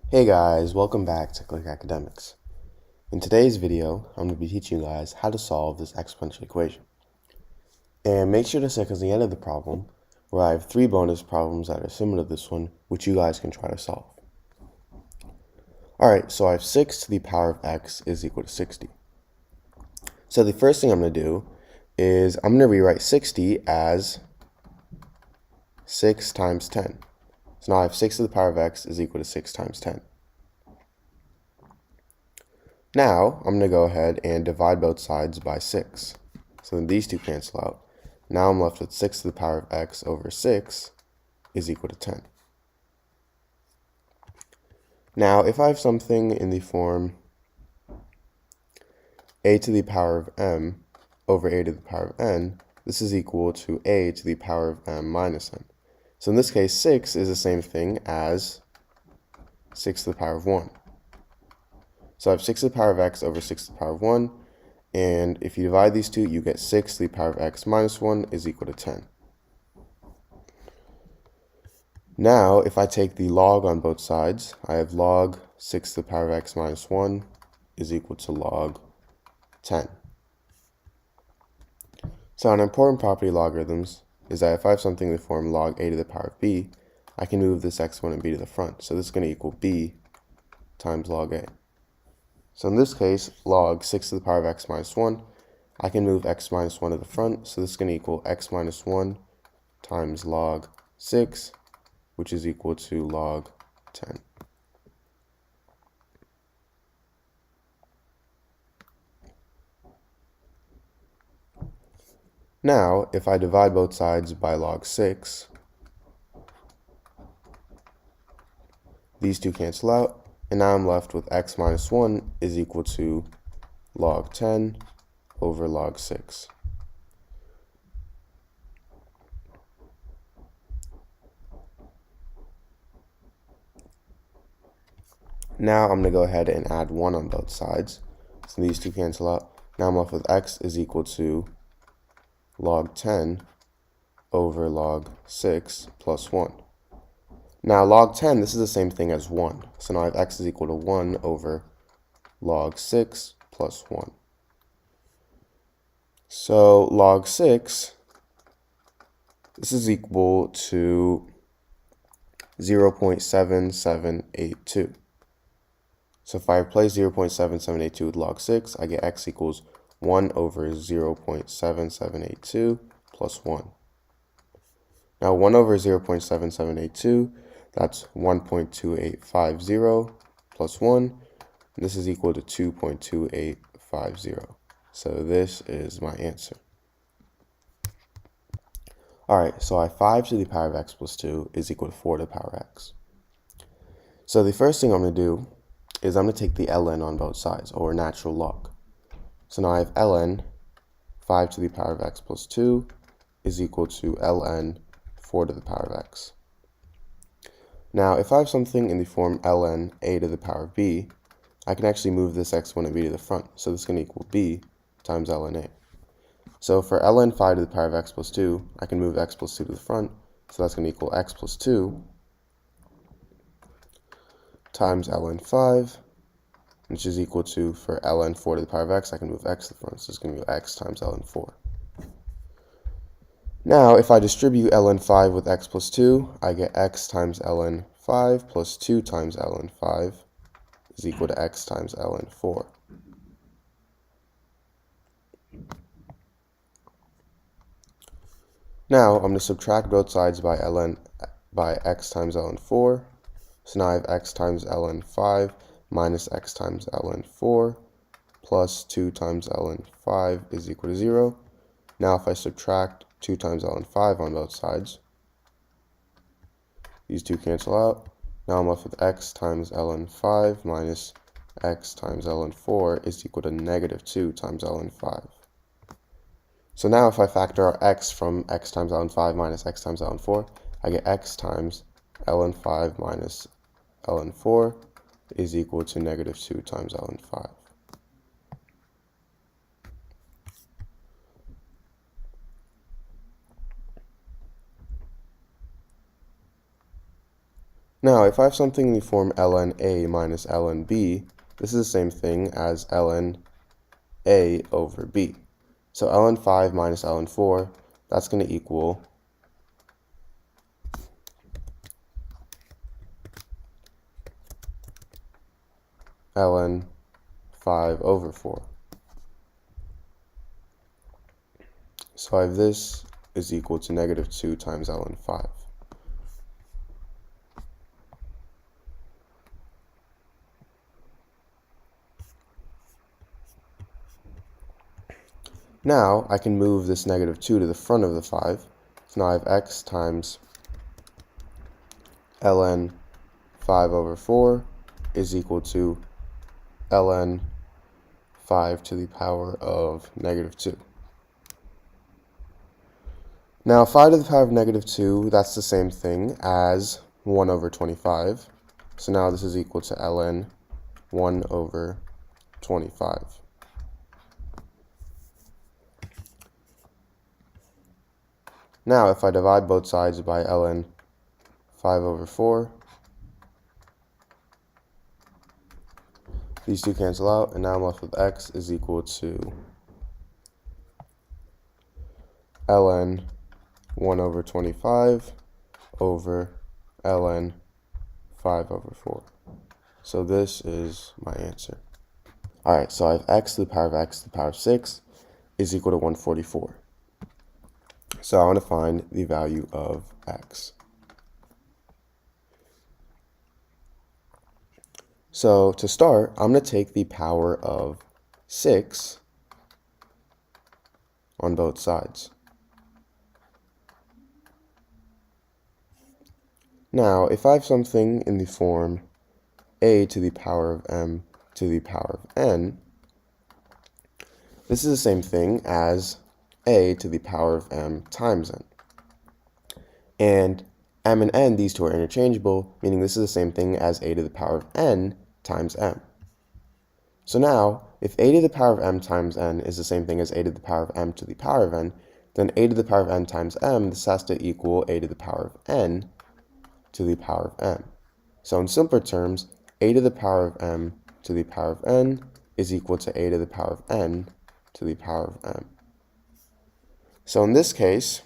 Hey guys, welcome back to Click Academics. In today's video, I'm going to be teaching you guys how to solve this exponential equation. And make sure to stick to the end of the problem, where I have 3 bonus problems that are similar to this one, which you guys can try to solve. Alright, so I have 6 to the power of x is equal to 60. So the first thing I'm going to do is I'm going to rewrite 60 as 6 times 10. So now I have 6 to the power of x is equal to 6 times 10. Now, I'm going to go ahead and divide both sides by 6. So then these two cancel out. Now I'm left with 6 to the power of x over 6 is equal to 10. Now, if I have something in the form a to the power of m over a to the power of n, this is equal to a to the power of m minus n. So in this case, 6 is the same thing as 6 to the power of 1. So I have 6 to the power of x over 6 to the power of 1, and if you divide these two, you get 6 to the power of x minus 1 is equal to 10. Now, if I take the log on both sides, I have log 6 to the power of x minus 1 is equal to log 10. So an important property of logarithms is that if I have something in the form log a to the power of b, I can move this exponent b to the front. So this is going to equal b times log a. So in this case, log 6 to the power of x minus 1, I can move x minus 1 to the front, so this is going to equal x minus 1 times log 6, which is equal to log 10. Now, if I divide both sides by log 6, these two cancel out, and now I'm left with x minus 1 is equal to log 10 over log 6. Now I'm going to go ahead and add 1 on both sides. So these two cancel out. Now I'm left with x is equal to log 10 over log 6 plus 1. Now log 10, this is the same thing as 1. So now I have x is equal to 1 over log 6 plus 1. So log 6, this is equal to 0.7782. So if I replace 0.7782 with log 6, I get x equals 1 over 0.7782 plus 1. Now 1 over 0.7782, that's 1.2850 plus 1. And this is equal to 2.2850. So this is my answer. Alright, so I have 5 to the power of x plus 2 is equal to 4 to the power of x. So the first thing I'm going to do is I'm going to take the ln on both sides, or natural log. So now I have ln 5 to the power of x plus 2 is equal to ln 4 to the power of x. Now, if I have something in the form ln a to the power of b, I can actually move this exponent b to the front. So this is going to equal b times ln a. So for ln 5 to the power of x plus 2, I can move x plus 2 to the front. So that's going to equal x plus 2 times ln 5, which is equal to, for ln 4 to the power of x, I can move x to the front. So it's going to be x times ln 4. Now, if I distribute ln 5 with x plus 2, I get x times ln 5 plus 2 times ln 5 is equal to x times ln 4. Now, I'm going to subtract both sides by x times ln 4. So now I have x times ln 5 minus x times ln 4 plus 2 times ln 5 is equal to 0. Now if I subtract 2 times ln 5 on both sides, these two cancel out. Now I'm left with x times ln 5 minus x times ln 4 is equal to negative 2 times ln 5. So now if I factor out x from x times ln 5 minus x times ln 4, I get x times ln 5 minus ln 4 is equal to negative 2 times ln 5. Now, if I have something in the form ln A minus ln B, this is the same thing as ln A over B. So ln 5 minus ln 4, that's going to equal ln 5 over 4. So I have this is equal to negative 2 times ln 5. Now I can move this negative 2 to the front of the 5. So now I have x times ln 5 over 4 is equal to ln 5 to the power of negative 2. Now 5 to the power of negative 2, that's the same thing as 1 over 25. So now this is equal to ln 1 over 25. Now if I divide both sides by ln 5 over 4, these two cancel out, and now I'm left with x is equal to ln 1 over 25 over ln 5 over 4. So this is my answer. Alright, so I have x to the power of x to the power of 6 is equal to 144. So I want to find the value of x. So to start, I'm going to take the power of 6 on both sides. Now, if I have something in the form a to the power of m to the power of n, this is the same thing as a to the power of m times n. And m and n, these two are interchangeable, meaning this is the same thing as a to the power of n times m. So now, if a to the power of m times n is the same thing as a to the power of m to the power of n, then a to the power of n times m, this has to equal a to the power of n to the power of m. So in simpler terms, a to the power of m to the power of n is equal to a to the power of n to the power of m. So in this case,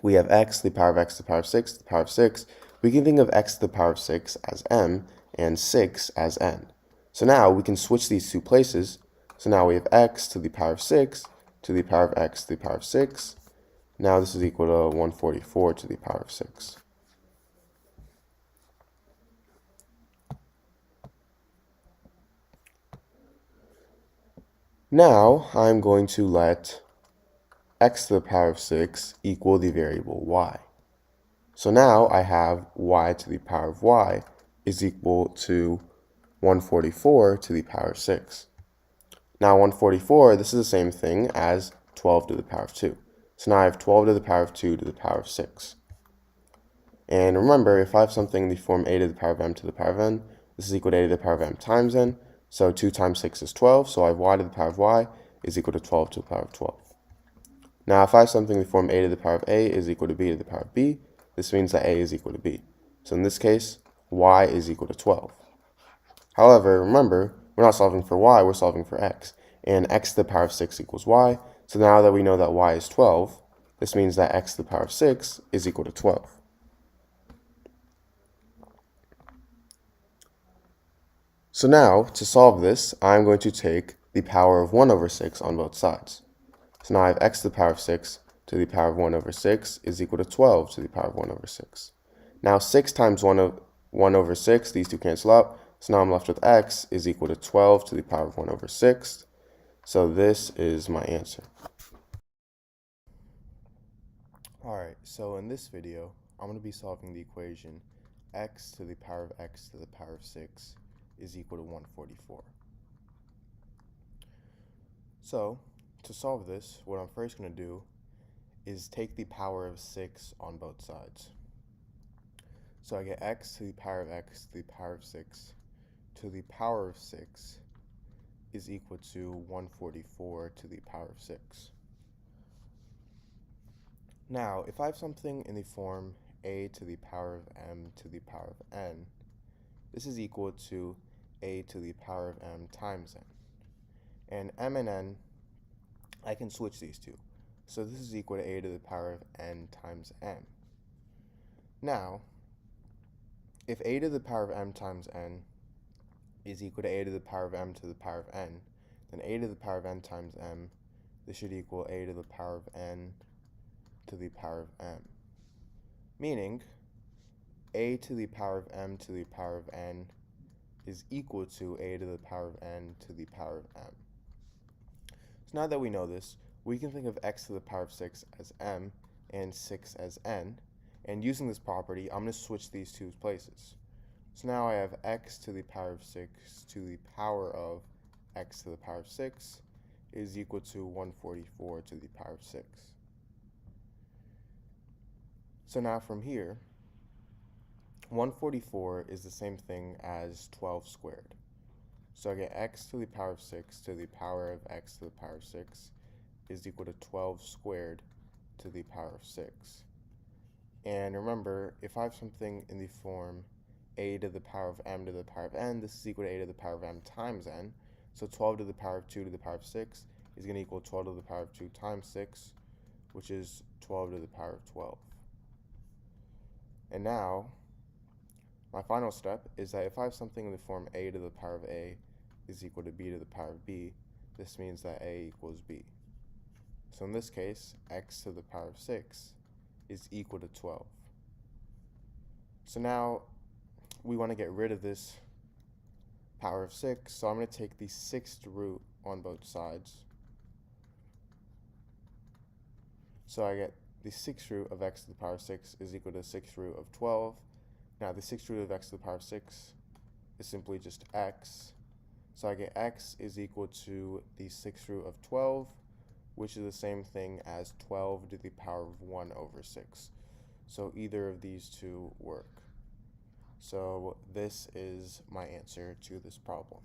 we have x to the power of x to the power of 6 to the power of 6. We can think of x to the power of 6 as m and 6 as n. So now we can switch these two places. So now we have x to the power of 6 to the power of x to the power of 6. Now this is equal to 144 to the power of 6. Now I'm going to let x to the power of 6 equal the variable y. So now I have y to the power of y is equal to 144 to the power of 6. Now 144, this is the same thing as 12 to the power of 2. So now I have 12 to the power of 2 to the power of 6. And remember, if I have something in the form a to the power of m to the power of n, this is equal to a to the power of m times n. So 2 times 6 is 12, so I have y to the power of y is equal to 12 to the power of 12. Now if I have something in the form a to the power of a is equal to b to the power of b, this means that a is equal to b. So in this case, y is equal to 12. However, remember, we're not solving for y, we're solving for x. And x to the power of 6 equals y. So now that we know that y is 12, this means that x to the power of 6 is equal to 12. So now, to solve this, I'm going to take the power of 1 over 6 on both sides. So now I have x to the power of 6 to the power of 1 over 6 is equal to 12 to the power of 1 over 6. Now 6 times 1 over 6, these two cancel out. So now I'm left with x is equal to 12 to the power of 1 over 6. So this is my answer. Alright, so in this video, I'm going to be solving the equation x to the power of x to the power of 6 is equal to 144. So, to solve this, what I'm first going to do is take the power of 6 on both sides. So I get x to the power of x to the power of 6 to the power of 6 is equal to 144 to the power of 6. Now, if I have something in the form a to the power of m to the power of n, this is equal to a to the power of m times n. And m and n, I can switch these two. So this is equal to a to the power of n times m. Now, if a to the power of m times n is equal to a to the power of m to the power of n, then a to the power of n times m, this should equal a to the power of n to the power of m. Meaning, a to the power of m to the power of n is equal to a to the power of n to the power of m. So now that we know this, we can think of x to the power of 6 as m and 6 as n, and using this property, I'm going to switch these two places. So now I have x to the power of 6 to the power of x to the power of 6 is equal to 144 to the power of 6. So now from here, 144 is the same thing as 12 squared. So I get x to the power of 6 to the power of x to the power of 6 is equal to 12 squared to the power of 6. And remember, if I have something in the form a to the power of m to the power of n, this is equal to a to the power of m times n. So 12 to the power of 2 to the power of 6 is going to equal 12 to the power of 2 times 6, which is 12 to the power of 12. And now, my final step is that if I have something in the form a to the power of a is equal to b to the power of b, this means that a equals b. So in this case, x to the power of 6 is equal to 12. So now we want to get rid of this power of 6, so I'm going to take the 6th root on both sides. So I get the 6th root of x to the power of 6 is equal to the 6th root of 12. Now the 6th root of x to the power of 6 is simply just x. So I get x is equal to the 6th root of 12, which is the same thing as 12 to the power of 1 over 6. So either of these two work. So this is my answer to this problem.